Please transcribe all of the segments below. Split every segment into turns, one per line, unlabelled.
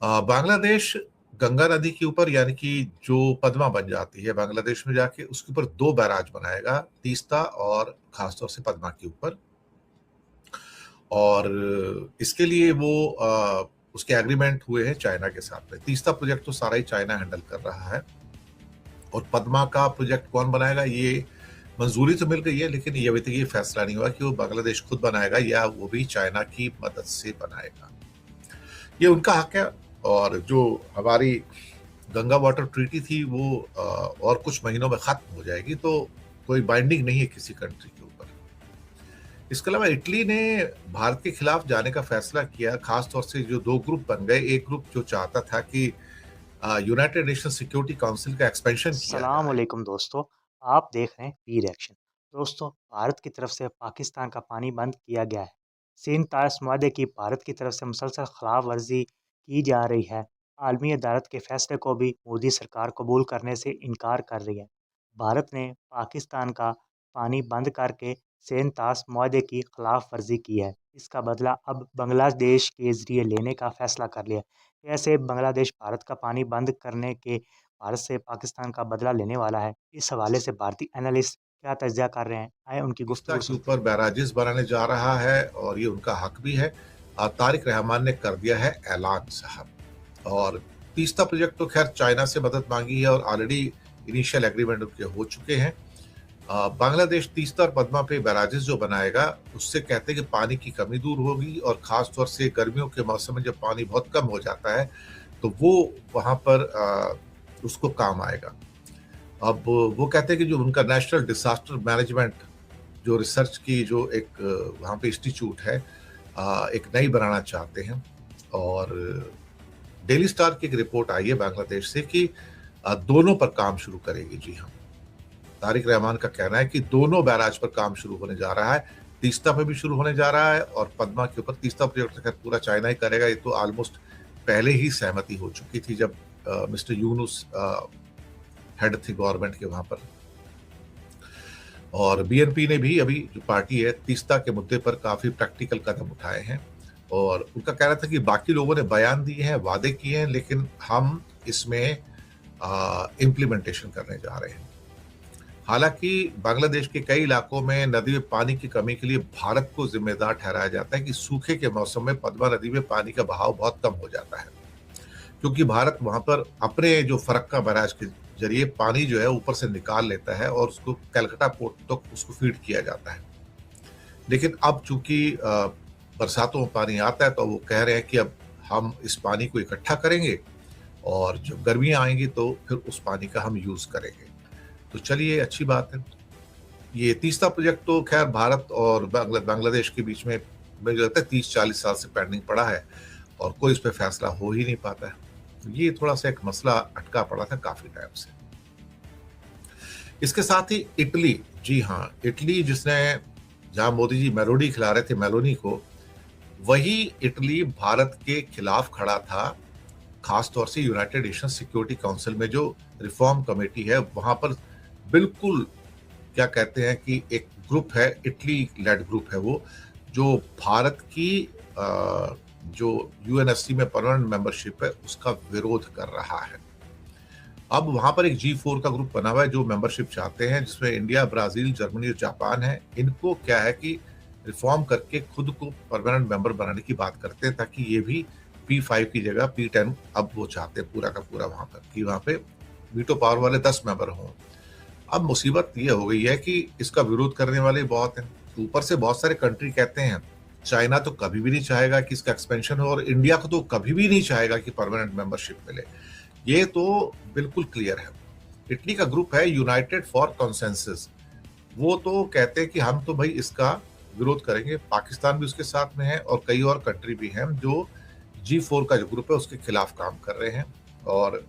बांग्लादेश गंगा नदी के ऊपर यानी कि जो पद्मा बन जाती है बांग्लादेश में जाके उसके ऊपर दो बैराज बनाएगा, तीस्ता और खासतौर से पद्मा के ऊपर। और इसके लिए वो उसके एग्रीमेंट हुए हैं चाइना के साथ में। तीस्ता प्रोजेक्ट तो सारा ही चाइना हैंडल कर रहा है और पद्मा का प्रोजेक्ट कौन बनाएगा, ये मंजूरी तो मिल गई है, लेकिन ये अभी तक ये फैसला नहीं हुआ कि वो बांग्लादेश खुद बनाएगा या वो भी चाइना की मदद से बनाएगा। ये उनका हक है। और जो हमारी गंगा वाटर ट्रीटी थी वो और कुछ महीनों में खत्म हो जाएगी, तो कोई बाइंडिंग नहीं है किसी कंट्री के ऊपर। इसके अलावा इटली ने भारत के खिलाफ जाने का फैसला किया, खासतौर से जो दो ग्रुप बन गए। एक ग्रुप जो चाहता था कि यूनाइटेड नेशन सिक्योरिटी काउंसिल का एक्सपेंशन किया
अस्सलाम
जाए।
वालेकुम दोस्तों। आप देख रहे हैं पी रिएक्शन। दोस्तों, भारत की तरफ से पाकिस्तान का पानी बंद किया गया है। सिंध ताश माहदे की भारत की तरफ से मुसलसल खिलाफ वर्जी की जा रही है। आलमी अदालत के फैसले को भी मोदी सरकार कबूल करने से इनकार कर रही है। भारत ने पाकिस्तान का पानी बंद करके सिंध ताश माहदे की खिलाफ वर्जी की है। इसका बदला अब बांग्लादेश के ज़रिए लेने का फैसला कर लिया है। कैसे बांग्लादेश भारत का पानी बंद करने के भारत से पाकिस्तान का बदला लेने वाला है। इस हवाले से भारतीय एनालिस्ट क्या तज्ज़िया कर रहे हैं, आइए उनकी
तीस्ता
गुफ्तगू
के
सुनते हैं।
ऊपर बैराजेस बनाने जा रहा है और ये उनका हक भी है। तारिक रहमान ने कर दिया है ऐलान साहब। और तीस्ता प्रोजेक्ट तो खैर चाइना से मदद मांगी है और ऑलरेडी इनिशियल एग्रीमेंट उनके हो चुके हैं। बांग्लादेश तीस्ता और पद्मा पे बैराजेस जो बनाएगा उससे कहते हैं कि पानी की कमी दूर होगी और खास तौर से गर्मियों के मौसम में जब पानी बहुत कम हो जाता है तो वो वहां पर उसको काम आएगा। अब वो कहते हैं कि जो उनका नेशनल डिजास्टर मैनेजमेंट जो रिसर्च की जो एक वहाँ पे इंस्टीट्यूट है, एक नई बनाना चाहते हैं। और डेली स्टार की एक रिपोर्ट आई है बांग्लादेश से कि दोनों पर काम शुरू करेगी। जी हाँ, तारिक रहमान का कहना है कि दोनों बैराज पर काम शुरू होने जा रहा है। तीस्ता पे भी शुरू होने जा रहा है और पद्मा के ऊपर। तीस्ता प्रोजेक्ट खैर पूरा चाइना ही करेगा, ये तो ऑलमोस्ट पहले ही सहमति हो चुकी थी जब मिस्टर यूनुस हेड थे गवर्नमेंट के वहां पर। और बीएनपी ने भी, अभी जो पार्टी है, तीस्ता के मुद्दे पर काफी प्रैक्टिकल कदम उठाए हैं। और उनका कहना था कि बाकी लोगों ने बयान दिए हैं, वादे किए हैं, लेकिन हम इसमें इम्प्लीमेंटेशन करने जा रहे हैं। हालांकि बांग्लादेश के कई इलाकों में नदी में पानी की कमी के लिए भारत को जिम्मेदार ठहराया जाता है कि सूखे के मौसम में पद्मा नदी में पानी का बहाव बहुत कम हो जाता है, क्योंकि भारत वहां पर अपने जो फरक्का बैराज के जरिए पानी जो है ऊपर से निकाल लेता है और उसको कलकत्ता पोर्ट तक तो उसको फीड किया जाता है। लेकिन अब चूंकि बरसातों में पानी आता है तो वो कह रहे हैं कि अब हम इस पानी को इकट्ठा करेंगे और जब गर्मियां आएंगी तो फिर उस पानी का हम यूज करेंगे। तो चलिए, अच्छी बात है। ये तीसरा प्रोजेक्ट तो खैर भारत और बांग्लादेश के बीच में मुझे लगता है 30-40 साल से पेंडिंग पड़ा है और कोई इस पर फैसला हो ही नहीं पाता है। तो ये थोड़ा सा एक मसला अटका पड़ा था काफी टाइम से। इसके साथ ही इटली, जी हाँ, इटली जिसने, जहां मोदी जी मेलोडी खिला रहे थे मेलोनी को, वही इटली भारत के खिलाफ खड़ा था। खास तौर से यूनाइटेड नेशन सिक्योरिटी काउंसिल में जो रिफॉर्म कमेटी है वहां पर बिल्कुल, क्या कहते हैं कि एक ग्रुप है, इटली लेड ग्रुप है वो, जो भारत की जो यूएनएससी में परमानेंट मेंबरशिप है उसका विरोध कर रहा है। अब वहां पर एक G4 का ग्रुप बना हुआ है जो मेंबरशिप चाहते हैं, जिसमें इंडिया, ब्राजील, जर्मनी और जापान है। इनको क्या है कि रिफॉर्म करके खुद को परमानेंट मेंबर बनाने की बात करते हैं, ताकि ये भी P5 की जगह P10 अब वो चाहते हैं पूरा का पूरा वहां पर, कि वहां पे वीटो पावर वाले 10 मेंबर हों। अब मुसीबत ये हो गई है कि इसका विरोध करने वाले बहुत हैं। ऊपर से बहुत सारे कंट्री कहते हैं, चाइना तो कभी भी नहीं चाहेगा कि इसका एक्सपेंशन हो और इंडिया को तो कभी भी नहीं चाहेगा कि परमानेंट मेंबरशिप मिले। ये तो बिल्कुल क्लियर है। इटली का ग्रुप है यूनाइटेड फॉर कॉन्सेंसस, वो तो कहते हैं कि हम तो भाई इसका विरोध करेंगे। पाकिस्तान भी उसके साथ में है और कई और कंट्री भी हैं जो G4 का जो ग्रुप है उसके खिलाफ काम कर रहे हैं। और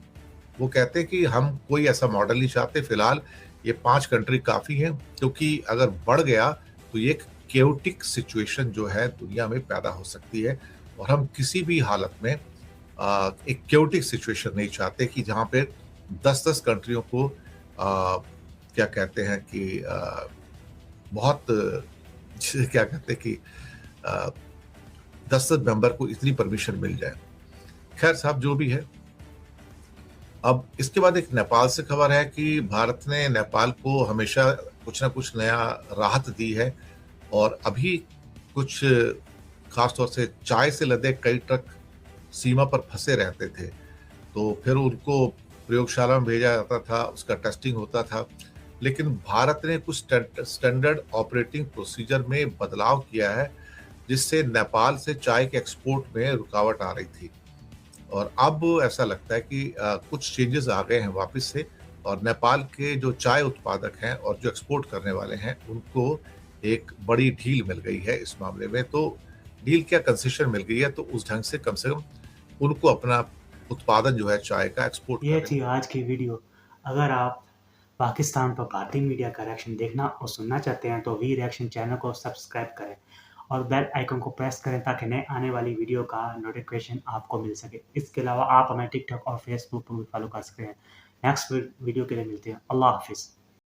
वो कहते हैं कि हम कोई ऐसा मॉडल नहीं चाहते। फिलहाल ये 5 कंट्री काफी हैं, क्योंकि अगर बढ़ गया तो ये एक केओटिक सिचुएशन जो है दुनिया में पैदा हो सकती है और हम किसी भी हालत में एक केओटिक सिचुएशन नहीं चाहते कि जहां पे 10-10 कंट्रियों को क्या कहते हैं कि बहुत क्या कहते हैं कि 10-10 मेंबर को इतनी परमिशन मिल जाए। खैर साहब जो भी है, अब इसके बाद एक नेपाल से खबर है कि भारत ने नेपाल को हमेशा कुछ ना कुछ नया राहत दी है और अभी कुछ खास तौर से चाय से लदे कई ट्रक सीमा पर फंसे रहते थे। तो फिर उनको प्रयोगशाला में भेजा जाता था, उसका टेस्टिंग होता था। लेकिन भारत ने कुछ स्टैंडर्ड ऑपरेटिंग प्रोसीजर में बदलाव किया है, जिससे नेपाल से चाय के एक्सपोर्ट में रुकावट आ रही थी। और अब ऐसा लगता है कि कुछ चेंजेस आ गए हैं वापस से और नेपाल के जो चाय उत्पादक हैं और जो एक्सपोर्ट करने वाले हैं, उनको एक बड़ी ढील मिल गई है इस मामले में। तो ढील क्या, कंसेशन मिल गई है, तो उस ढंग से कम उनको अपना उत्पादन जो है चाय का एक्सपोर्ट
ये
करने
थी
का।
आज की वीडियो। अगर आप पाकिस्तान पर भारतीय मीडिया का रिएक्शन देखना और सुनना चाहते हैं तो वी रिएक्शन चैनल को सब्सक्राइब करें और बेल आइकन को प्रेस करें ताकि नए आने वाली वीडियो का नोटिफिकेशन आपको मिल सके। इसके अलावा आप हमें टिकटॉक और फेसबुक पर भी फॉलो कर सकते हैं। नेक्स्ट वीडियो के लिए मिलते हैं। अल्लाह हाफिज़।